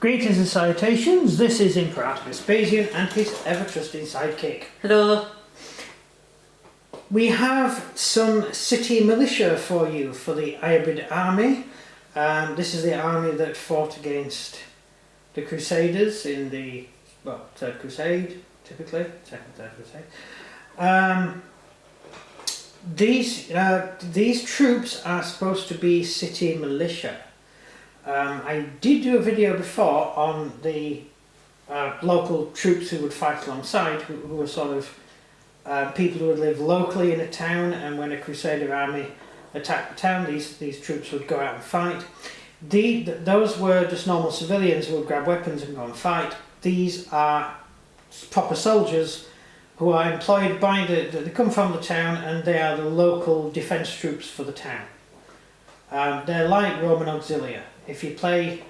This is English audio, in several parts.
Greetings and salutations, this is Imperator Vespasian and his ever-trusting sidekick. Hello. We have some city militia for you for the Ayyubid army. This is the army that fought against the Crusaders in the, Third Crusade, typically, Second, Third Crusade. These troops are supposed to be city militia. I did do a video before on the local troops who would fight alongside, who were sort of people who would live locally in a town, and when a Crusader army attacked the town, these troops would go out and fight. Those were just normal civilians who would grab weapons and go and fight. These are proper soldiers who are employed by they come from the town, and they are the local defence troops for the town. They're like Roman auxilia. If you play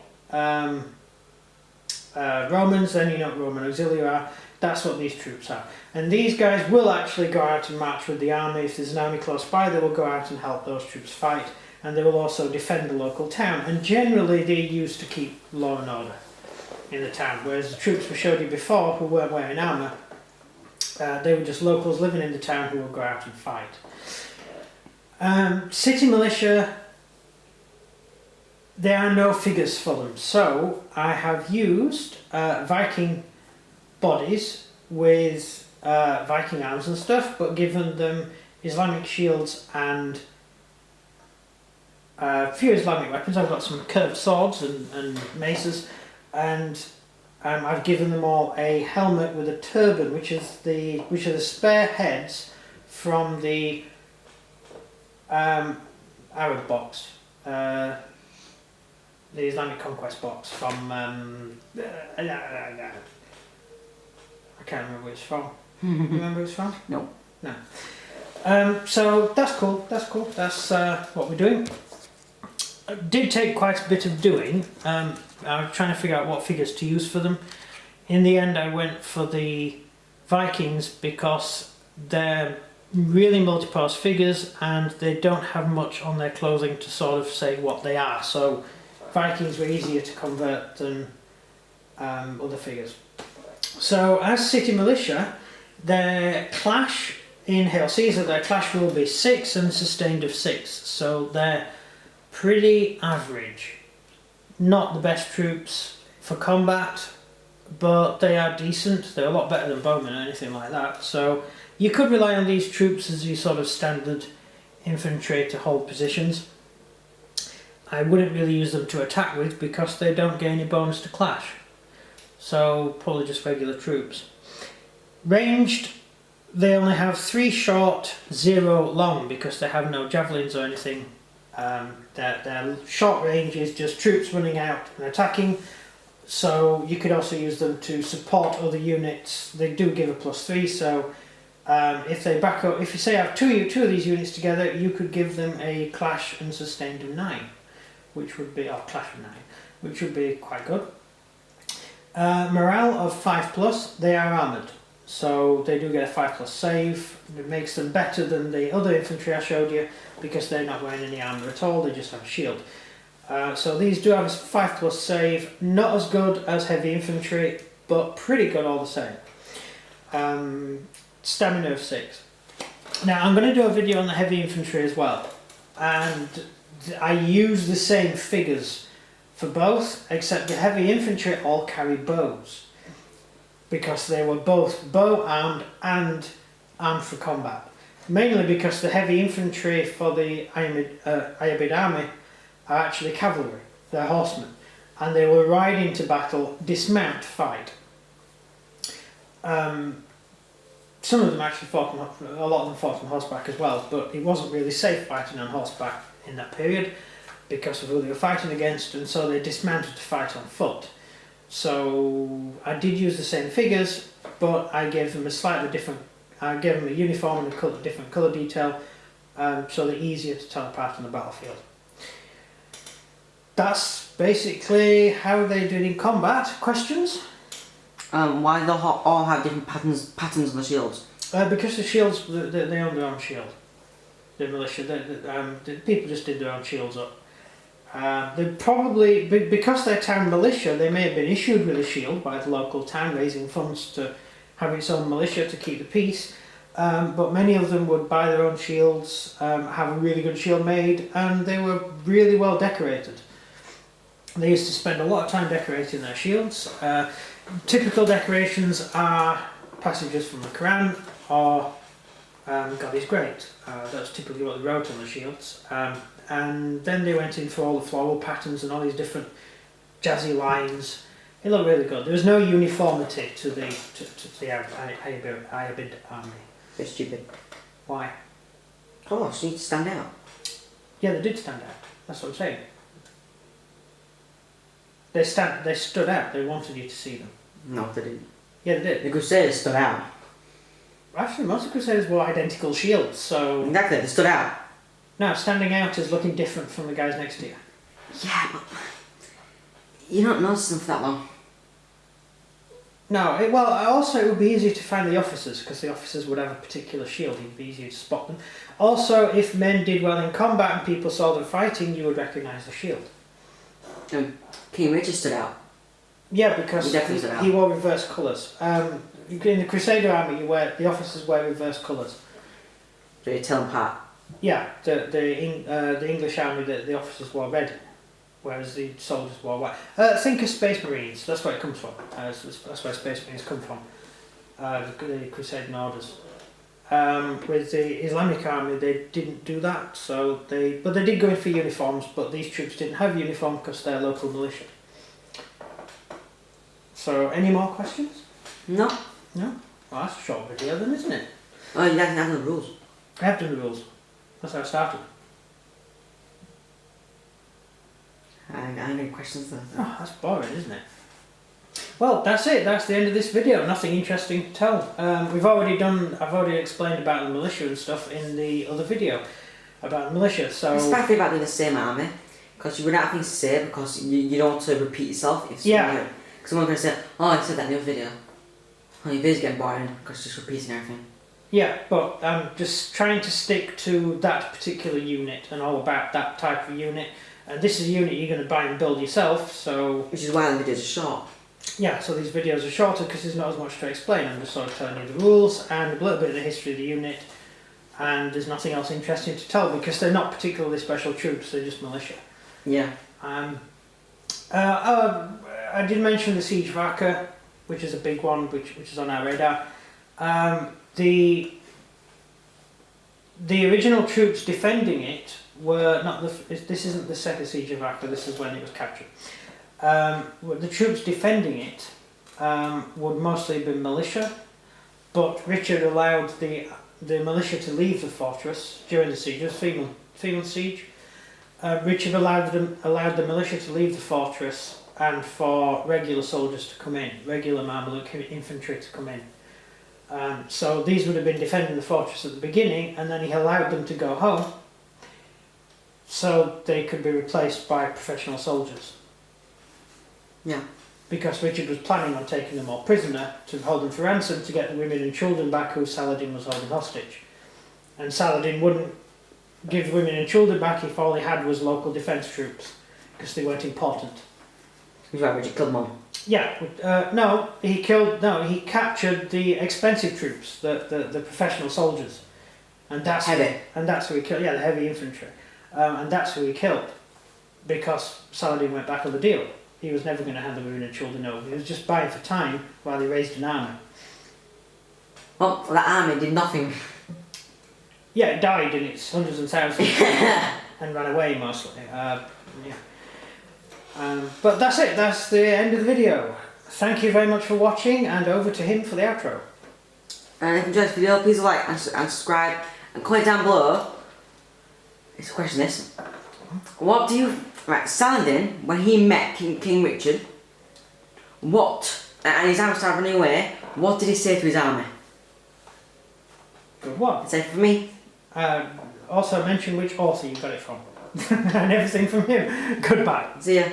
Romans, then you know what Roman auxilia are. That's what these troops are. And these guys will actually go out and march with the army. If there's an army close by, they will go out and help those troops fight. And they will also defend the local town. And generally they're used to keep law and order in the town. Whereas the troops we showed you before, who weren't wearing armour, they were just locals living in the town who would go out and fight. City militia, there are no figures for them, so I have used Viking bodies with Viking arms and stuff, but given them Islamic shields and a few Islamic weapons. I've got some curved swords and maces, and I've given them all a helmet with a turban, which are the spare heads from the Arab box. The Islamic conquest box from I can't remember where it's from. You remember where it's from? No. So that's cool. That's what we're doing. It did take quite a bit of doing. I was trying to figure out what figures to use for them. In the end, I went for the Vikings because they're really multi-pose figures and they don't have much on their clothing to sort of say what they are. So Vikings were easier to convert than other figures. So as city militia, their clash in Hail Caesar, their clash will be 6 and sustained of 6. So they're pretty average. Not the best troops for combat, but they are decent. They're a lot better than bowmen or anything like that. So you could rely on these troops as your sort of standard infantry to hold positions. I wouldn't really use them to attack with because they don't get any bonus to clash. So probably just regular troops. Ranged, they only have 3 short, 0 long because they have no javelins or anything. Their short range is just troops running out and attacking. So you could also use them to support other units. They do give a +3, so if they back up, if you say have two of these units together, you could give them a clash and sustained of 9. Which would be, clash of 9, which would be quite good. Morale of 5+, they are armoured, so they do get a 5+ save. It makes them better than the other infantry I showed you because they're not wearing any armour at all, they just have a shield. So these do have a 5+ save, not as good as heavy infantry, but pretty good all the same. Stamina of 6. Now I'm going to do a video on the heavy infantry as well, and I use the same figures for both, except the heavy infantry all carry bows because they were both bow armed and armed for combat. Mainly because the heavy infantry for the Ayyubid army are actually cavalry, they're horsemen, and they will ride into battle, dismount, fight. Some of them actually fought a lot of them fought on horseback as well, but it wasn't really safe fighting on horseback in that period because of who they were fighting against, and so they dismounted to fight on foot. So I did use the same figures, but I gave them a slightly different, I gave them a uniform and a different colour detail, so they're easier to tell apart on the battlefield. That's basically how they did in combat. Questions? Why do they all have different patterns on the shields? Because the shields, they own their own shield. The militia, the people just did their own shields up. They probably, because they're town militia, they may have been issued with a shield by the local town, raising funds to have its own militia to keep the peace. But many of them would buy their own shields, have a really good shield made, and they were really well decorated. They used to spend a lot of time decorating their shields. Typical decorations are passages from the Quran or God is great. That's typically what they wrote on the shields. And then they went in for all the floral patterns and all these different jazzy lines. It looked really good. There was no uniformity to the Ayyubid army. They're stupid. Why? Oh, so you need to stand out. Yeah, they did stand out. That's what I'm saying. They stood out. They wanted you to see them. No, they didn't. Yeah, they did. The Crusaders stood out. Actually, most of the Crusaders wore identical shields, so... Exactly, they stood out. No, standing out is looking different from the guys next to you. Yeah, but you don't notice them for that long. No, also it would be easier to find the officers, because the officers would have a particular shield, it would be easier to spot them. Also, if men did well in combat and people saw them fighting, you would recognise the shield. King Richard stood out. Yeah, because he wore reverse colours. In the Crusader army, the officers wear reverse colours. So you tell them apart. Yeah, the English army, the officers wore red, whereas the soldiers wore white. Think of Space Marines. That's where it comes from. That's where Space Marines come from. The Crusading orders. With the Islamic army, they didn't do that. But they did go in for uniforms. But these troops didn't have uniform because they're local militia. So, any more questions? No. No? Well, that's a short video then, isn't it? Oh, you haven't done the rules. I have done the rules. That's how I started. I haven't got any questions though. Oh, that's boring, isn't it? Well, that's it. That's the end of this video. Nothing interesting to tell. I've already explained about the militia and stuff in the other video about the militia. So it's bad about doing the same army because you would have things to say because you don't want to repeat yourself. If yeah. Someone's going to say, oh, I said that in the other video. Oh, your video's getting boring because it's just repeating everything. Yeah, but I'm just trying to stick to that particular unit and all about that type of unit. And this is a unit you're going to buy and build yourself, so... Which is why the videos are short. Yeah, so these videos are shorter because there's not as much to explain. I'm just sort of telling you the rules and a little bit of the history of the unit. And there's nothing else interesting to tell because they're not particularly special troops, they're just militia. Yeah. I did mention the Siege of Acre, which is a big one, which is on our radar. The original troops defending it were not this isn't the second Siege of Acre, this is when it was captured. The troops defending it would mostly have been militia, but Richard allowed the militia to leave the fortress during the siege. It was a 3-month siege. Richard allowed the militia to leave the fortress and for regular soldiers to come in, regular Mameluke infantry to come in. So these would have been defending the fortress at the beginning, and then he allowed them to go home so they could be replaced by professional soldiers. Yeah. Because Richard was planning on taking them all prisoner to hold them for ransom to get the women and children back who Saladin was holding hostage. And Saladin wouldn't give women and children back if all he had was local defence troops, because they weren't important. He's right, Richard killed them all. Yeah, he captured the expensive troops, the professional soldiers. And that's who he killed. Yeah, the heavy infantry. And that's who he killed, because Saladin went back on the deal. He was never going to hand the women and children over. He was just buying for time while he raised an army. Well, that army did nothing. Yeah, it died in its hundreds and thousands and ran away mostly. But that's it. That's the end of the video. Thank you very much for watching, and over to him for the outro. And if you enjoyed this video, please like and subscribe and comment down below. It's a question this. What do you... Right, Saladin, when he met King Richard, and his army started running away, what did he say to his army? Good what? Say for me. Also mention which author you got it from. And everything from him. Goodbye. See ya.